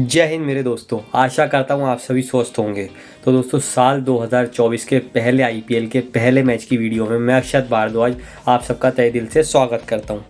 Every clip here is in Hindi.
जय हिंद मेरे दोस्तों। आशा करता हूँ आप सभी स्वस्थ होंगे। तो दोस्तों, साल 2024 के पहले आईपीएल के पहले मैच की वीडियो में मैं अक्षत भारद्वाज आप सबका तहे दिल से स्वागत करता हूँ।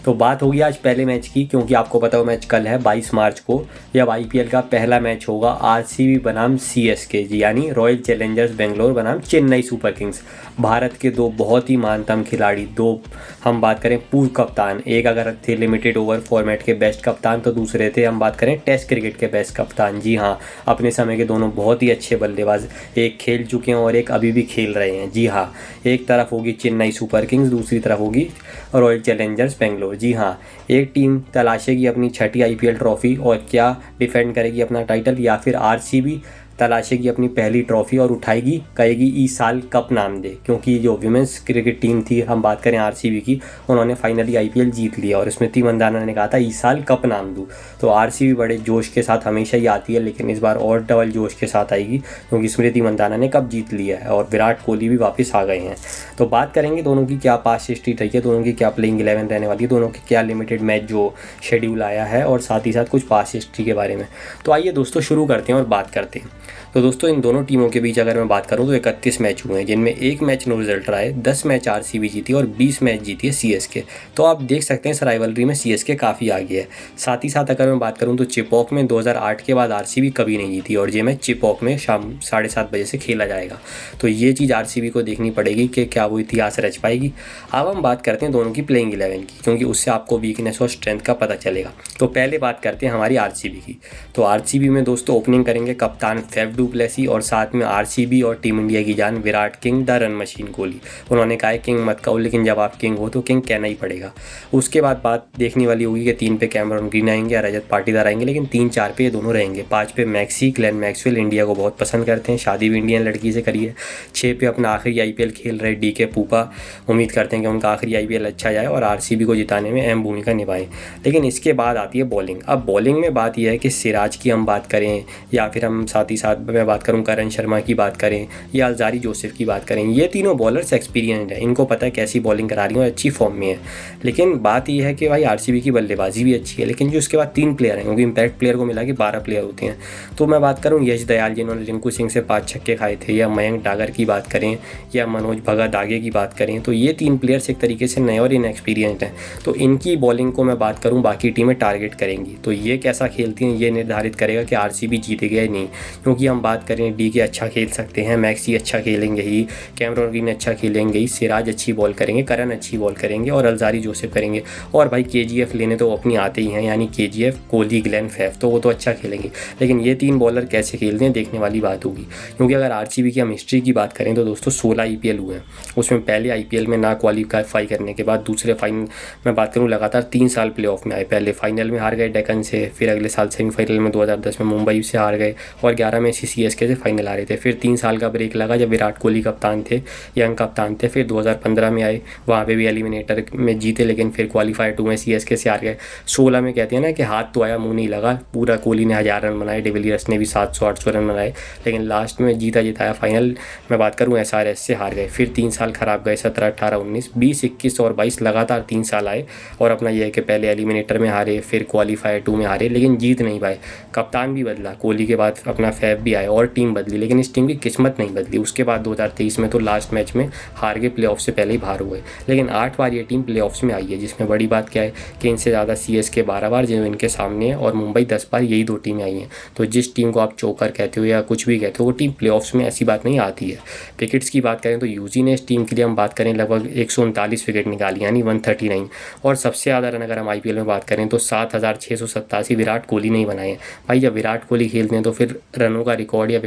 तो बात होगी आज पहले मैच की, क्योंकि आपको पता हो मैच कल है 22 मार्च को, जब आईपीएल का पहला मैच होगा आरसीबी बनाम सीएसके जी, यानी रॉयल चैलेंजर्स बेंगलोर बनाम चेन्नई सुपर किंग्स। भारत के दो बहुत ही मानतम खिलाड़ी, दो हम बात करें पूर्व कप्तान, एक अगर थे लिमिटेड ओवर फॉर्मेट के बेस्ट कप्तान तो दूसरे थे हम बात करें टेस्ट क्रिकेट के बेस्ट कप्तान। जी हाँ, अपने समय के दोनों बहुत ही अच्छे बल्लेबाज, एक खेल चुके हैं और एक अभी भी खेल रहे हैं। जी हाँ, एक तरफ होगी चेन्नई सुपर किंग्स, दूसरी तरफ होगी रॉयल चैलेंजर्स बेंगलोर। जी हाँ, एक टीम तलाशेगी अपनी छठी आईपीएल ट्रॉफी और क्या डिफेंड करेगी अपना टाइटल, या फिर आरसीबी तलाशेगी अपनी पहली ट्रॉफी और उठाएगी, कहेगी इस साल कप नाम दे। क्योंकि जो विमेंस क्रिकेट टीम थी हम बात करें आरसीबी की, उन्होंने फाइनली आईपीएल जीत लिया और स्मृति मंदाना ने कहा था इस साल कप नाम दूँ। तो आरसीबी बड़े जोश के साथ हमेशा ही आती है, लेकिन इस बार और डबल जोश के साथ आएगी क्योंकि स्मृति मंदाना ने कप जीत लिया है और विराट कोहली भी वापस आ गए हैं। तो बात करेंगे दोनों की क्या पास्ट हिस्ट्री रही है, दोनों की क्या प्लेइंग 11 रहने वाली है, दोनों के क्या लिमिटेड मैच जो शेड्यूल आया है, और साथ ही साथ कुछ पास्ट हिस्ट्री के बारे में। तो आइए दोस्तों शुरू करते हैं और बात करते हैं। तो दोस्तों, इन दोनों टीमों के बीच अगर मैं बात करूं तो 31 मैच हुए हैं, जिनमें एक मैच नो रिजल्ट रहा है, 10 मैच आरसीबी जीती और 20 मैच जीती है सीएसके। तो आप देख सकते हैं इस राइवलरी में सीएसके काफ़ी आगे है। साथ ही साथ अगर मैं बात करूं तो चिपॉक में 2008 के बाद आरसीबी कभी नहीं जीती और ये मैच चिपॉक में शाम 7:30 बजे से खेला जाएगा। तो ये चीज़ आरसीबी को देखनी पड़ेगी कि क्या वो इतिहास रच पाएगी। अब हम बात करते हैं दोनों की प्लेइंग 11 की, क्योंकि उससे आपको वीकनेस और स्ट्रेंथ का पता चलेगा। तो पहले बात करते हैं हमारी आरसीबी की। तो आरसीबी में दोस्तों ओपनिंग करेंगे कप्तान फैफ डू प्लेसी और साथ में आरसीबी और टीम इंडिया की जान Virat king the run machine Kohli. उन्होंने कहा है किंग मत कहो, लेकिन जब आप किंग हो तो किंग कहना ही पड़ेगा। उसके बाद बात देखने वाली होगी कि 3 पे कैमरन ग्रीन आएंगे या रजत पाटीदार आएंगे, लेकिन 3-4 पे ये दोनों रहेंगे। 5 पे मैक्सी ग्लेन मैक्सवेल, इंडिया को बहुत पसंद करते हैं, शादी भी इंडियन लड़की से करी है। 6 पे अपना आखिरी आईपीएल खेल रहे डीके पूपा, उम्मीद करते हैं कि उनका आखिरी आईपीएल अच्छा जाए और आरसीबी को जिताने में अहम भूमिका निभाएं। लेकिन इसके बाद आती है बॉलिंग। अब बॉलिंग में बात यह है कि सिराज की हम बात करें या फिर हम साथ ही साथ मैं बात करूं करण शर्मा की बात करें या अलजारी जोसेफ की बात करें, ये तीनों बॉलर्स एक्सपीरियंस्ड हैं, इनको पता है कैसी बॉलिंग करा रही है और अच्छी फॉर्म में है। लेकिन बात यह है कि भाई आरसीबी की बल्लेबाजी भी अच्छी है, लेकिन जो उसके बाद 3 प्लेयर हैं, क्योंकि इम्पैक्ट प्लेयर को मिला के 12 प्लेयर होते हैं। तो मैं बात करूँ यश दयाल जिन्होंने रिंकू सिंह से 5 छक्के खाए थे, या मयंक डागर की बात करें या मनोज भगत आगे की बात करें, तो ये 3 प्लेयर्स एक तरीके से नए और इनएक्सपीरियंस्ड हैं। तो इनकी बॉलिंग को मैं बात करूँ बाकी टीमें टारगेट करेंगी, तो ये कैसा खेलती हैं ये निर्धारित करेगा कि आरसीबी जीतेगी या नहीं। क्योंकि हम बात करें डीके अच्छा खेल सकते हैं, मैक्सी अच्छा खेलेंगे ही, कैमरन ग्रीन अच्छा खेलेंगे ही, सिराज अच्छी बॉल करेंगे, करण अच्छी बॉल करेंगे और अलजारी जोसेफ करेंगे। और भाई केजीएफ लेने तो अपनी आते ही हैं, यानी केजीएफ कोहली ग्लेन फैफ, तो वो तो अच्छा खेलेंगे। लेकिन ये 3 बॉलर कैसे खेलते हैं देखने वाली बात होगी। क्योंकि अगर आरसीबी की हम हिस्ट्री की बात करें तो दोस्तों 16 आईपीएल हुए हैं, उसमें पहले आईपीएल में ना क्वालिफाई करने के बाद दूसरे फाइनल में बात करूँ लगातार 3 साल प्लेऑफ में आए। पहले फाइनल में हार गए डेक्कन से, फिर अगले साल सेमीफाइनल में 2010 में मुंबई से हार गए और 11 में सीएसके से फाइनल आ रहे थे। फिर 3 साल का ब्रेक लगा जब विराट कोहली कप्तान थे, यंग कप्तान थे। फिर 2015 में आए, वहाँ पे भी एलिमिनेटर में जीते, लेकिन फिर क्वालिफायर 2 में सीएसके से हार गए। 16 में कहते हैं ना कि हाथ तो आया मुंह नहीं लगा, पूरा कोहली ने 1000 रन बनाए, डिविलियर्स ने भी 700-800 रन बनाए, लेकिन लास्ट में जीता जिताया फाइनल मैं बात करूँ एसआरएच से हार गए। फिर 3 साल खराब गए, 17, 18, 19, 20, 21 और 22 लगातार 3 साल आए और अपना यह है कि पहले एलिमिनेटर में हारे, फिर क्वालिफायर 2 में हारे, लेकिन जीत नहीं पाए। कप्तान भी बदला, कोहली के बाद अपना फैफ भी आया और टीम बदली, लेकिन इस टीम की किस्मत नहीं बदली। उसके बाद 2023 में तो लास्ट मैच में हार के प्लेऑफ से पहले ही बाहर हुए, लेकिन 8 बार ये टीम प्लेऑफ्स में आई है, जिसमें बड़ी बात क्या है कि इनसे ज़्यादा सीएसके 12 बार जो इनके सामने है और मुंबई 10 बार, यही 2 टीमें आई हैं। तो जिस टीम को आप चोकर कहते हो या कुछ भी कहते हो, वो टीम प्लेऑफ्स में ऐसी बात नहीं आती है। विकेट्स की बात करें तो यूजी ने इस टीम के लिए हम बात करें लगभग 139 विकेट निकाली, यानी 139। और सबसे ज़्यादा रन अगर हम आईपीएल में बात करें तो 7687 विराट कोहली ने ही बनाए हैं। भाई जब विराट कोहली खेलते हैं तो फिर रनों का रिकॉर्ड या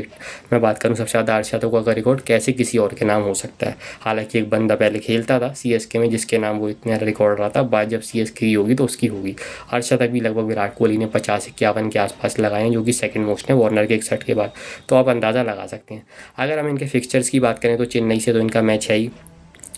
मैं बात करूँ सबसे ज़्यादा अर्शदों का रिकॉर्ड कैसे किसी और के नाम हो सकता है। हालांकि एक बंदा पहले खेलता था सीएसके में जिसके नाम वो इतने रिकॉर्ड रहा था, बाद जब सीएसके की होगी तो उसकी होगी। अर्शदक भी लगभग विराट कोहली ने 50-51 के आसपास लगाए हैं, जो कि सेकंड मोस्ट है वार्नर के 61 के बाद। तो आप अंदाज़ा लगा सकते हैं। अगर हम इनके फिक्सचर्स की बात करें तो चेन्नई से तो इनका मैच है ही,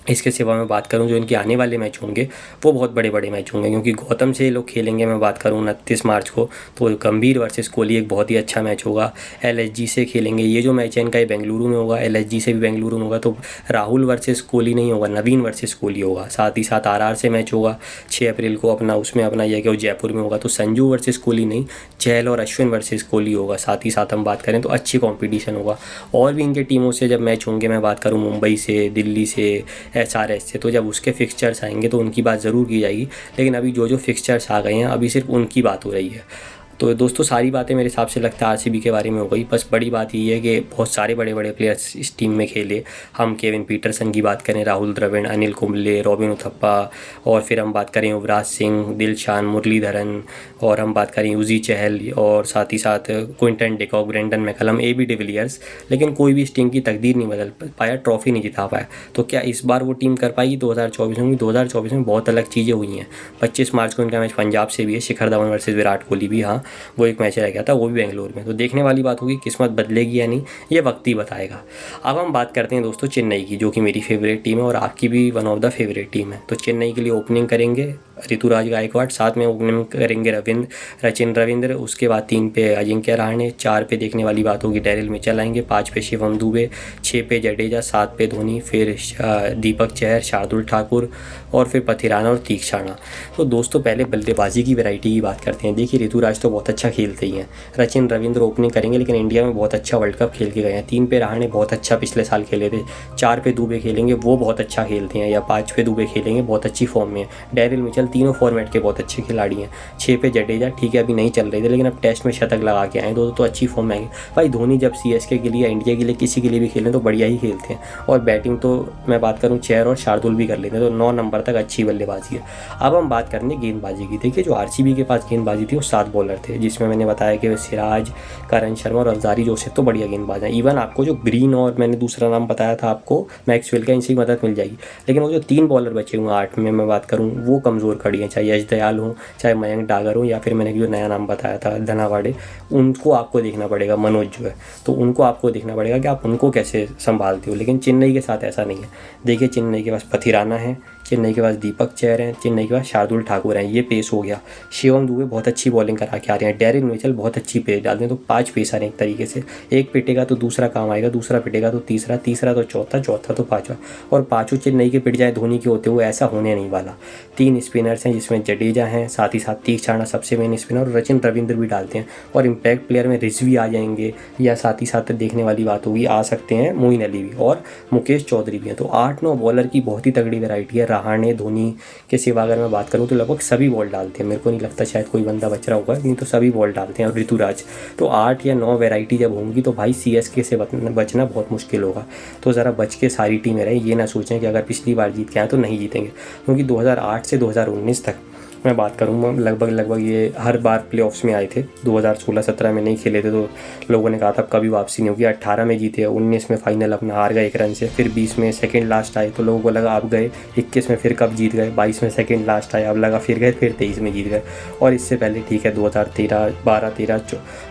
इसके सिवा मैं बात करूं जो इनके आने वाले मैच होंगे वो बहुत बड़े बड़े मैच होंगे, क्योंकि गौतम से ये लोग खेलेंगे। मैं बात करूं 29 मार्च को, तो गंभीर वर्सेस कोहली एक बहुत ही अच्छा मैच होगा। एलएसजी से खेलेंगे, ये जो मैच है इनका ये बेंगलुरु में होगा, एलएसजी से भी बेंगलुरु में होगा। तो राहुल वर्सेस कोहली नहीं होगा, नवीन वर्सेस कोहली होगा। साथ ही साथ आरआर से मैच होगा 6 अप्रैल को अपना, उसमें अपना यह कि वो जयपुर में होगा। तो संजू वर्सेस कोहली नहीं, चहल और अश्विन वर्सेस कोहली होगा। साथ ही साथ हम बात करें तो अच्छी कॉम्पिटिशन होगा। और भी इनके टीमों से जब मैच होंगे, मैं बात करूँ मुंबई से, दिल्ली से, एसआरएच से, तो जब उसके फिक्सचर्स आएंगे तो उनकी बात ज़रूर की जाएगी। लेकिन अभी जो जो फिक्सचर्स आ गए हैं अभी सिर्फ उनकी बात हो रही है। तो दोस्तों सारी बातें मेरे हिसाब से लगता है आरसीबी के बारे में हो गई। बस बड़ी बात ये है कि बहुत सारे बड़े बड़े प्लेयर्स इस टीम में खेले। हम केविन पीटरसन की बात करें, राहुल द्रविड़, अनिल कुंबले, रॉबिन उथप्पा, और फिर हम बात करें युवराज सिंह, दिलशान, मुरलीधरन, और हम बात करें यूजी चहल, और साथ ही साथ Quinton de Kock, Brendon McCullum, AB de Villiers. लेकिन कोई भी इस टीम की तकदीर नहीं बदल पाया, ट्रॉफी नहीं जिता पाया। तो क्या इस बार वो टीम कर पाएगी 2024 में? 2024 में बहुत अलग चीज़ें हुई हैं। 25 मार्च को इनका मैच पंजाब से भी है, शिखर धवन वर्सेस विराट कोहली भी। हाँ, वो एक मैच रह गया था, वो भी बेंगलुरु में। तो देखने वाली बात होगी, किस्मत बदलेगी या नहीं ये वक्त ही बताएगा। अब हम बात करते हैं दोस्तों चेन्नई की, जो कि मेरी फेवरेट टीम है और आपकी भी one of the favourite team है। तो चेन्नई के लिए ओपनिंग करेंगे ऋतुराज गायकवाड़, साथ में ओपनिंग करेंगे सचिन रविंद्र, उसके बाद 3 पे अजिंक्य रहाणे, 4 पे देखने वाली बात होगी डेरिल मिचेल आएंगे, 5 पे शिवम दुबे, 6 पे जडेजा, 7 पे धोनी, फिर दीपक चहर, शार्दुल ठाकुर, और फिर पथिराना और तीक्षाणा। तो दोस्तों पहले बल्लेबाजी की वैरायटी की बात करते हैं। देखिए ऋतुराज तो बहुत अच्छा खेलते ही हैं, सचिन रविंद्र ओपनिंग करेंगे, लेकिन इंडिया में बहुत अच्छा वर्ल्ड कप खेल के गए हैं। 3 पे रहाणे बहुत अच्छा पिछले साल खेले थे, 4 पे दुबे खेलेंगे, वो बहुत अच्छा खेलते हैं, या 5 पे दुबे खेलेंगे, बहुत अच्छी फॉर्म में है। डेरिल मिचेल तीनों फॉर्मेट के बहुत अच्छे खिलाड़ी हैं। 6 पे जडेजा, ठीक है अभी नहीं चल रहे थे, लेकिन अब टेस्ट में शतक लगा के आए, तो अच्छी फॉर्म में आएंगे। भाई धोनी जब सीएसके के लिए, इंडिया के लिए, किसी के लिए भी खेलें तो बढ़िया ही खेलते हैं। और बैटिंग तो मैं बात करूँ चेहर और शार्दुल भी कर लेते हैं, तो 9 नंबर तक अच्छी बल्लेबाजी है। अब हम बात करेंगे गेंदबाजी की। देखिए जो आरसीबी के पास गेंदबाजी थी वो 7 बॉलर थे, जिसमें मैंने बताया कि सिराज, करण शर्मा और अफजारी जोसेफ तो बढ़िया गेंदबाज हैं। इवन आपको जो ग्रीन और मैंने दूसरा नाम बताया था आपको मैक्सवेल का, इनसे मदद मिल जाएगी। लेकिन वो जो 3 बॉलर बचे हुए 8 में मैं बात करूँ, वो कमज़ोर खड़ी हैं, चाहे यश दयाल हो, चाहे मयंक डागर हो, या फिर मैंने जो नया नाम बताया था धनावाड़े, उनको आपको देखना पड़ेगा। मनोज जो है, तो उनको आपको देखना पड़ेगा कि आप उनको कैसे संभालते हो। लेकिन चेन्नई के साथ ऐसा नहीं है। देखिए चेन्नई के पास पथिराना है, चेन्नई के पास दीपक चहर हैं, चेन्नई के पास शार्दुल ठाकुर हैं, ये पेस हो गया। शिवम दुबे बहुत अच्छी बॉलिंग करा के आ रहे हैं, डेरिल मिचेल बहुत अच्छी पेस डालते हैं। तो 5 पेसर हैं एक तरीके से, एक पिटेगा तो दूसरा काम आएगा, दूसरा पिटेगा तो तीसरा, तीसरा तो चौथा, चौथा तो पाँचवा, और पाँचों चेन्नई के पिट जाए धोनी के होते हुए, ऐसा होने नहीं वाला। 3 स्पिनर्स हैं जिसमें जडेजा हैं, साथ ही साथ तीक्षाणा सबसे मेन स्पिनर, और सचिन रविंद्र भी डालते हैं। और इम्पैक्ट प्लेयर में रिजवी आ जाएंगे, या साथ ही साथ देखने वाली बात होगी आ सकते हैं मोइन अली भी, और मुकेश चौधरी भी हैं। तो 8-9 बॉलर की बहुत ही तगड़ी वैरायटी है। रहाणे, धोनी के सिवा अगर मैं बात करूं तो लगभग सभी बॉल डालते हैं। मेरे को नहीं लगता शायद कोई बंदा बच रहा होगा, नहीं तो सभी बॉल डालते हैं। और ऋतुराज, तो 8 या 9 वैरायटी जब होंगी तो भाई सीएसके से बचना बहुत मुश्किल होगा। तो ज़रा बच के सारी टीमें रहें, ये ना सोचें कि अगर पिछली बार जीत के आए तो नहीं जीतेंगे, क्योंकि 2008 से 2019 तक मैं बात करूँगा लगभग ये हर बार प्लेऑफ्स में आए थे। 2016-17 में नहीं खेले थे तो लोगों ने कहा था अब कभी वापसी नहीं होगी। 18 में जीते, 19 में फाइनल अपना हार गए 1 रन से, फिर 20 में सेकंड लास्ट आए तो लोगों को लगा आप गए, 21 में फिर कब जीत गए, 22 में सेकंड लास्ट आए, अब लगा फिर गए, फिर 23 में जीत गए। और इससे पहले ठीक है 2013, 12, 13,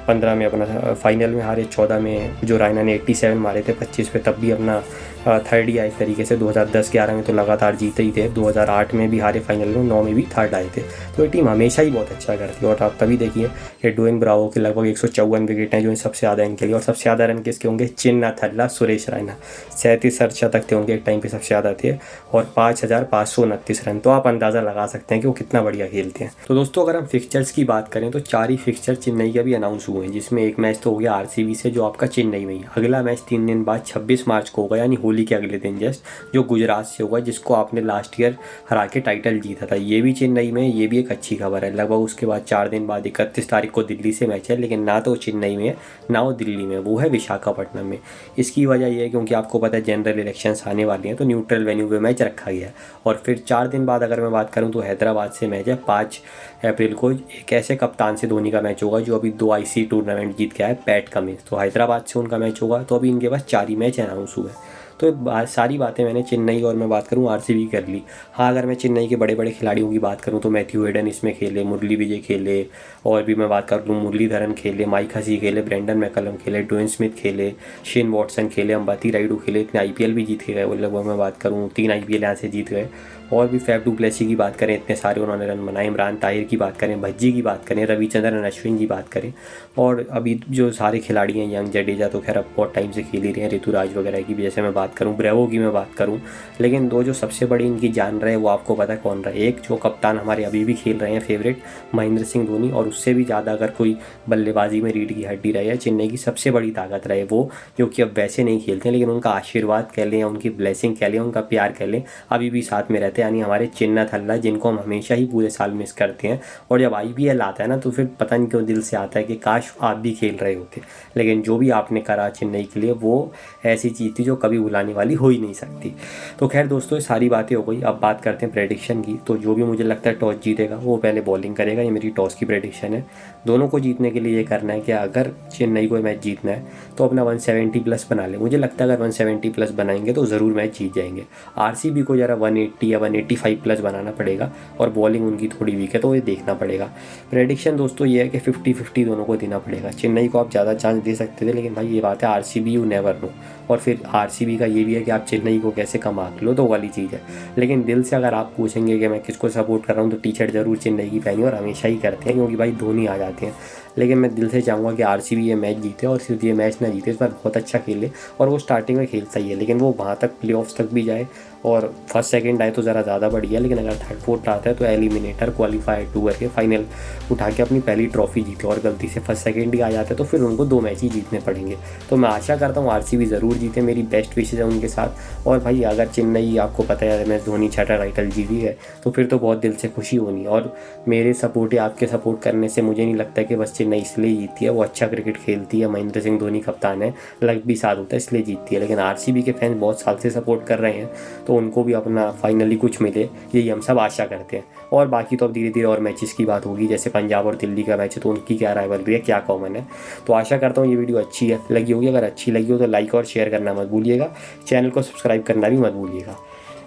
15 में अपना फाइनल में हारे, 14 में जो रायना ने 87 मारे थे 25 पे, तब भी अपना थर्ड ही आए इस तरीके से। 2010-11 में तो लगातार जीते ही थे, 2008 में भी हारे फाइनल में, 9 में भी थर्ड आए थे। तो ये टीम हमेशा ही बहुत अच्छा करती है। और आप तभी देखिए कि ड्वेन ब्रावो के लगभग 154 विकेट हैं जो सबसे ज़्यादा इनके लिए, और सबसे ज़्यादा रन किसके होंगे? चिन्ना थल्ला, सुरेश रैना, 37 अर्धशतक थे उनके, एक टाइम पे सबसे ज़्यादा थे, और 5529 रन। तो आप अंदाज़ा लगा सकते हैं कि वो कितना बढ़िया खेलते हैं। तो दोस्तों अगर हम फिक्चर्स की बात करें तो 4 ही फिक्चर चेन्नई के भी अनाउंस हुए हैं, जिसमें एक मैच तो हो गया आरसीबी से जो आपका चेन्नई में ही। अगला मैच 3 दिन बाद 26 मार्च को होगा, यानी होली के अगले दिन जस्ट, जो गुजरात से होगा, जिसको आपने लास्ट ईयर हरा के टाइटल जीता था। ये भी चेन्नई में, ये भी एक अच्छी खबर है। लगभग उसके बाद 4 दिन बाद 31 तारीख को दिल्ली से मैच है, लेकिन ना तो चेन्नई में है ना वो दिल्ली में, वो है विशाखापट्टनम में। इसकी वजह यह है क्योंकि आपको पता है जनरल इलेक्शंस आने वाली हैं, तो न्यूट्रल वेन्यू पे मैच रखा गया है। और फिर 4 दिन बाद अगर मैं बात करूँ तो हैदराबाद से मैच है 5 अप्रैल को। एक ऐसे कप्तान से धोनी का मैच होगा जो अभी 2 आईसीसी टूर्नामेंट जीत के आया, पैट कमिंस। तो हैदराबाद से उनका मैच होगा। तो अभी इनके पास 4 ही मैच अनाउंस हुए हैं। तो सारी बातें मैंने चेन्नई और मैं बात करूँ आरसीबी कर ली। हाँ, अगर मैं चेन्नई के बड़े बड़े खिलाड़ियों की बात करूँ तो मैथ्यू हेडन इसमें खेले, मुरली विजय खेले, और भी मैं बात कर लूँ मुरलीधरन खेले, माइक हसी खेले, ब्रेंडन मैकलम खेले, ड्वेन स्मिथ खेले, शेन वॉटसन खेले, अंबाती रायडू खेले, इतने आईपीएल भी जीत के गए वो लगभग। मैं बात करूँ 3 आईपीएल यहाँ से जीत गए। और भी फैफ डू प्लेसी की बात करें, इतने सारे उन्होंने रन बनाए। इमरान ताहिर की बात करें, भज्जी की बात करें, रविचंद्रन अश्विन की बात करें, और अभी जो सारे खिलाड़ी हैं, यंग जडेजा तो खैर अब बहुत टाइम से खेल ही रहे हैं, ऋतुराज वगैरह की भी जैसे मैं बात करूँ, ब्रेवो की मैं बात करूँ। लेकिन दो जो सबसे बड़ी इनकी जान रहे वो आपको पता है कौन रहे? एक जो कप्तान हमारे अभी भी खेल रहे हैं फेवरेट, महेंद्र सिंह धोनी, और उससे भी ज़्यादा अगर कोई बल्लेबाजी में रीढ़ की हड्डी रहे या चेन्नई की सबसे बड़ी ताकत रहे वो, जो कि अब वैसे नहीं खेलते हैं लेकिन उनका आशीर्वाद कह लें या उनकी ब्लेसिंग कह लें, उनका प्यार कह लें, अभी भी साथ में रहते हैं, यानी हमारे चिन्नत हल्ला, जिनको हम हमेशा ही पूरे साल मिस करते हैं। और जब आईपीएल आता है ना तो फिर पता नहीं क्यों दिल से आता है कि काश आप भी खेल रहे होते। लेकिन जो भी आपने करा चेन्नई के लिए वो ऐसी चीज़ थी जो कभी भुलाने वाली हो ही नहीं सकती। तो खैर दोस्तों, ये सारी बातें हो गई। अब बात करते हैं प्रेडिक्शन की। तो जो भी मुझे लगता है टॉस जीतेगा वो पहले बॉलिंग करेगा, ये मेरी टॉस की प्रेडिक्शन है। दोनों को जीतने के लिए ये करना है कि अगर चेन्नई को मैच जीतना है तो अपना 170 प्लस बना ले। मुझे लगता है अगर 170 प्लस बनाएंगे तो ज़रूर मैच जीत जाएंगे। आरसीबी को ज़रा 180 या 185 प्लस बनाना पड़ेगा, और बॉलिंग उनकी थोड़ी वीक है तो ये देखना पड़ेगा। प्रेडिक्शन दोस्तों ये है कि 50-50 दोनों को देना पड़ेगा। चेन्नई को आप ज़्यादा चांस दे सकते थे, लेकिन भाई ये बात है आरसीबी यू नेवर नो। और फिर आरसीबी का ये भी है कि आप चेन्नई को कैसे कम आंक लो, तो वाली चीज़ है। लेकिन दिल से अगर आप पूछेंगे कि मैं किसको सपोर्ट कर रहा हूँ तो टी शर्ट ज़रूर चेन्नई की पहनी, और हमेशा ही करते हैं क्योंकि भाई धोनी आ जाते हैं। लेकिन मैं दिल से चाहूँगा कि आरसीबी ये मैच जीते, और सिर्फ ये मैच ना जीते, इस बार बहुत अच्छा खेले। और वो स्टार्टिंग में खेलता ही है, लेकिन वो वहाँ तक प्लेऑफ्स तक भी जाए, और फर्स्ट सेकंड आए तो ज़रा ज़्यादा बढ़िया। लेकिन अगर थर्ड फोर्थ आता है तो एलिमिनेटर क्वालिफाई 2 करके फाइनल उठा के अपनी पहली ट्रॉफी जीते। और गलती से फर्स्ट सेकंड ही आ जाते तो फिर उनको 2 मैच ही जीतने पड़ेंगे। तो मैं आशा करता हूँ आरसीबी ज़रूर जीते, मेरी बेस्ट विशेज़ है उनके साथ। और भाई अगर चेन्नई, आपको पता है MS धोनी 6ठा टाइटल जीती है तो फिर तो बहुत दिल से खुशी होनी। और मेरे सपोर्ट या आपके सपोर्ट करने से मुझे नहीं लगता कि बस चेन्नई इसलिए जीतती है, वो अच्छा क्रिकेट खेलती है, महेंद्र सिंह धोनी कप्तान है, लक भी साथ होता है इसलिए जीतती है। लेकिन आरसीबी के फैंस बहुत साल से सपोर्ट कर रहे हैं तो उनको भी अपना फाइनली कुछ मिले, यही हम सब आशा करते हैं। और बाकी तो अब धीरे धीरे और मैचेस की बात होगी, जैसे पंजाब और दिल्ली का मैच है तो उनकी क्या राइवलरी है, क्या कॉमन है। तो आशा करता हूँ ये वीडियो अच्छी है लगी होगी। अगर अच्छी लगी हो तो लाइक और शेयर करना मत भूलिएगा, चैनल को सब्सक्राइब करना भी मत भूलिएगा।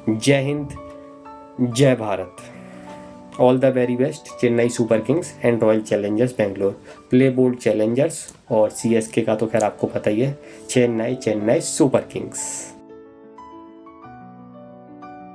जय हिंद, जय Bharat. All the very best Chennai super kings and royal challengers Bangalore. Play bold challengers, और CSK का तो खैर आपको पता ही है, चेन्नई सुपर किंग्स।